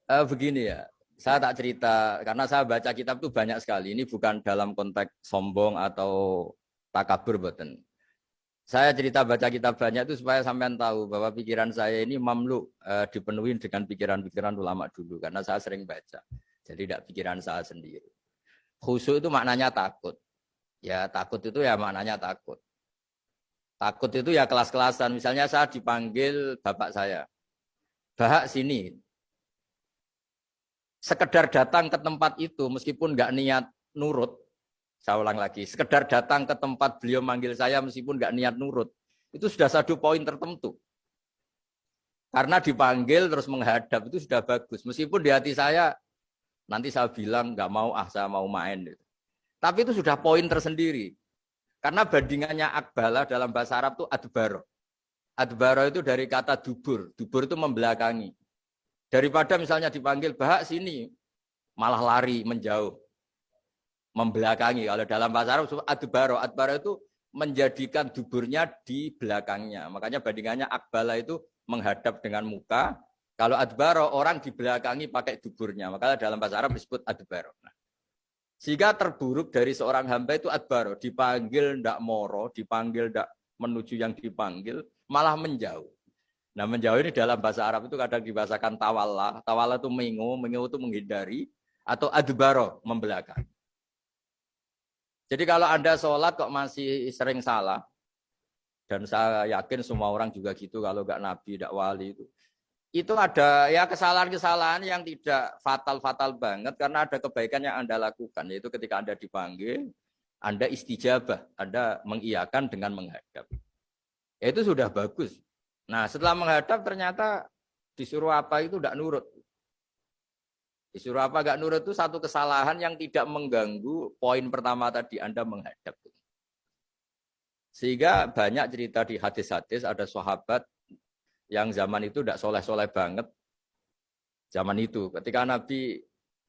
Begini ya, saya tak cerita karena saya baca kitab itu banyak sekali. Ini bukan dalam konteks sombong atau takabur, boten. Saya cerita baca kitab banyak itu supaya sampean tahu bahwa pikiran saya ini mamlu dipenuhi dengan pikiran-pikiran ulama dulu karena saya sering baca. Jadi tidak pikiran saya sendiri. Khusyuk itu maknanya takut. Ya takut itu ya maknanya takut. Takut itu ya kelas-kelasan. Misalnya saya dipanggil bapak saya, Bahak sini. Sekedar datang ke tempat itu meskipun nggak niat nurut, saya ulang lagi, sekedar datang ke tempat beliau manggil saya meskipun nggak niat nurut, itu sudah satu poin tertentu. Karena dipanggil terus menghadap itu sudah bagus. Meskipun di hati saya nanti saya bilang nggak mau, saya mau main. Tapi itu sudah poin tersendiri. Karena bandingannya akbala dalam bahasa Arab itu adbaro. Adbaro itu dari kata dubur. Dubur itu membelakangi. Daripada misalnya dipanggil Bahak sini, malah lari menjauh, membelakangi. Kalau dalam bahasa Arab adbaro, adbaro itu menjadikan duburnya di belakangnya. Makanya bandingannya akbala itu menghadap dengan muka. Kalau adbaro orang di belakangi pakai duburnya. Makanya dalam bahasa Arab disebut adbaro. Nah, sehingga terburuk dari seorang hamba itu adbaro, dipanggil ndak moro, dipanggil ndak menuju yang dipanggil, malah menjauh. Nah menjauh ini dalam bahasa Arab itu kadang dibahasakan tawalla. Tawalla itu mengu itu menghindari. Atau adbaro, membelakang. Jadi kalau Anda sholat kok masih sering salah, dan saya yakin semua orang juga gitu kalau nggak nabi, nggak wali itu ada ya kesalahan-kesalahan yang tidak fatal-fatal banget karena ada kebaikan yang Anda lakukan, yaitu ketika Anda dipanggil, Anda istijabah, Anda mengiyakan dengan menghadap. Ya, itu sudah bagus. Nah setelah menghadap ternyata disuruh apa itu tidak nurut. Disuruh apa nggak nurut itu satu kesalahan yang tidak mengganggu poin pertama tadi Anda menghadap. Sehingga banyak cerita di hadis-hadis ada sahabat yang zaman itu tidak soleh-soleh banget. Zaman itu ketika Nabi,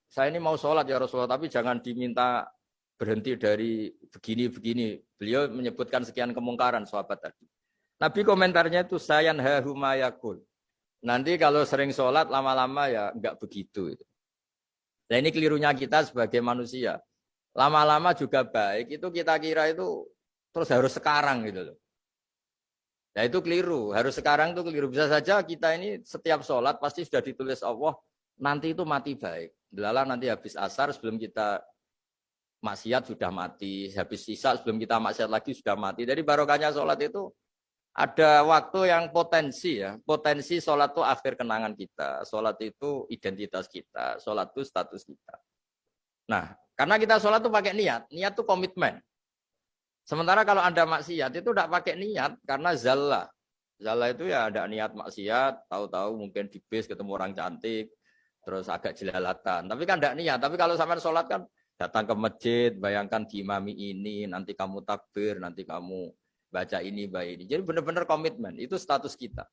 saya ini mau sholat ya Rasulullah, tapi jangan diminta berhenti dari begini-begini. Beliau menyebutkan sekian kemungkaran sahabat tadi. Nabi komentarnya itu sayan hahumayakul. Nanti kalau sering sholat lama-lama ya enggak begitu. Nah ini kelirunya kita sebagai manusia. Lama-lama juga baik, itu kita kira itu terus harus sekarang gitu loh. Nah itu keliru, harus sekarang itu keliru. Bisa saja kita ini setiap sholat pasti sudah ditulis Allah, nanti itu mati baik. Delala nanti habis asar sebelum kita maksiat sudah mati, habis sisa sebelum kita maksiat lagi sudah mati. Jadi barokahnya sholat itu ada waktu yang potensi ya. Potensi sholat itu akhir kenangan kita. Sholat itu identitas kita. Sholat itu status kita. Nah, karena kita sholat itu pakai niat. Niat itu komitmen. Sementara kalau Anda maksiat itu tidak pakai niat karena zalla. Zalla itu ya ada niat maksiat, tahu-tahu mungkin di bis ketemu orang cantik, terus agak jelalatan. Tapi kan tidak niat. Tapi kalau sampai sholat kan datang ke masjid, bayangkan diimami ini, nanti kamu takbir, nanti kamu baca ini, baca ini. Jadi benar-benar komitmen. Itu status kita.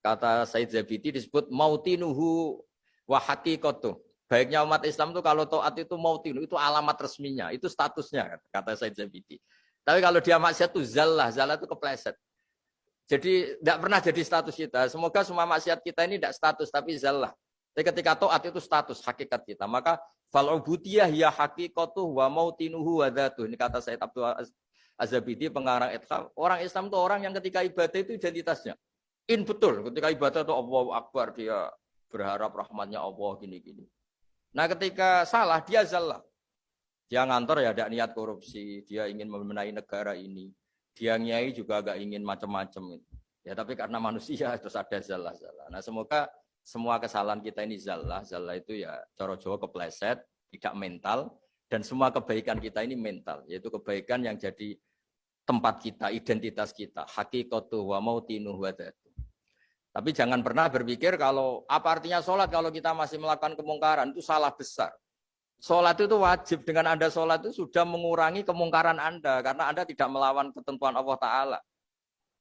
Kata Said Zabidi disebut mautinuhu wa haqiqatuh. Baiknya umat Islam itu kalau taat itu mautinu, itu alamat resminya, itu statusnya, kata Said Zabidi. Tapi kalau dia maksiat itu zallah itu kepleset. Jadi tidak pernah jadi status kita. Semoga semua maksiat kita ini tidak status, tapi zallah. Jadi ketika taat itu status, hakikat kita. Maka fal'ubudiyah ya haqiqatuh wa mautinuhu wa dhatuh. Ini kata Said Abdul Az-Zabidi, pengarang Itham. Orang Islam itu orang yang ketika ibadah itu identitasnya. Betul, ketika ibadah itu Allahu Akbar, dia berharap rahmatnya Allah, gini-gini. Nah ketika salah, dia zallah. Dia ngantor ya ada niat korupsi, dia ingin membenahi negara ini. Dia nyai juga agak ingin macam-macam. Ya tapi karena manusia terus ada zallah-zallah. Nah semoga semua kesalahan kita ini zallah. Zallah itu ya cara Jawa kepleset, tidak mental. Dan semua kebaikan kita ini mental. Yaitu kebaikan yang jadi tempat kita, identitas kita. Haqiqatu wa mautinuhu wa dhatu. Tapi jangan pernah berpikir kalau apa artinya sholat kalau kita masih melakukan kemungkaran. Itu salah besar. Sholat itu wajib. Dengan Anda sholat itu sudah mengurangi kemungkaran Anda. Karena Anda tidak melawan ketentuan Allah Ta'ala.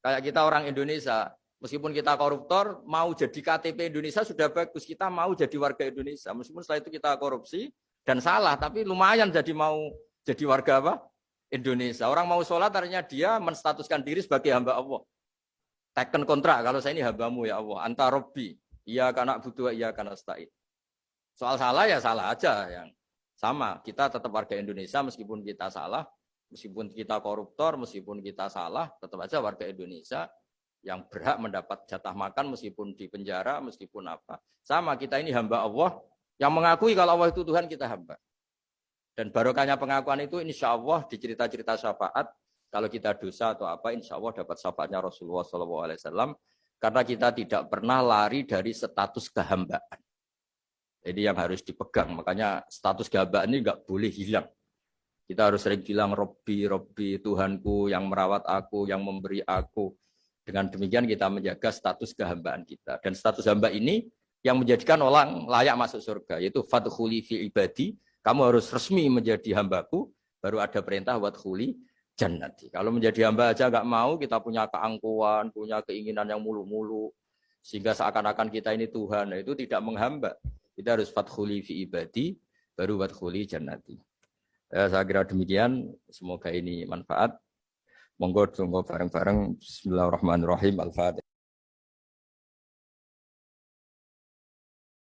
Kayak kita orang Indonesia. Meskipun kita koruptor, mau jadi KTP Indonesia sudah bagus. Kita mau jadi warga Indonesia. Meskipun setelah itu kita korupsi dan salah. Tapi lumayan jadi mau jadi warga apa? Indonesia. Orang mau sholat artinya dia menstatuskan diri sebagai hamba Allah. Teken kontrak. Kalau saya ini hambamu ya Allah. Anta Robbi. Iya karena butuh, iya karena stain. Soal salah ya salah aja yang sama. Kita tetap warga Indonesia meskipun kita salah, meskipun kita koruptor, meskipun kita salah, tetap aja warga Indonesia yang berhak mendapat jatah makan meskipun di penjara, meskipun apa. Sama, kita ini hamba Allah yang mengakui kalau Allah itu Tuhan, kita hamba. Dan barokahnya pengakuan itu insya Allah di cerita-cerita syafaat, kalau kita dosa atau apa, insya Allah dapat syafaatnya Rasulullah SAW. Karena kita tidak pernah lari dari status kehambaan. Jadi yang harus dipegang. Makanya status kehambaan ini nggak boleh hilang. Kita harus sering bilang, Robbi, Robbi, Tuhanku yang merawat aku, yang memberi aku. Dengan demikian kita menjaga status kehambaan kita. Dan status hamba ini yang menjadikan orang layak masuk surga. Yaitu fadkhuli fi ibadi. Kamu harus resmi menjadi hambaku. Baru ada perintah wadkhuli jannati. Kalau menjadi hamba aja nggak mau, kita punya keangkuhan, punya keinginan yang mulu-mulu, sehingga seakan-akan kita ini Tuhan. Nah, itu tidak menghamba. Kita harus fadkhuli fi ibadi, baru wadkhuli jannati. Saya kira demikian. Semoga ini manfaat. Monggo bareng-bareng. Bismillahirrahmanirrahim. Al-Fatihah.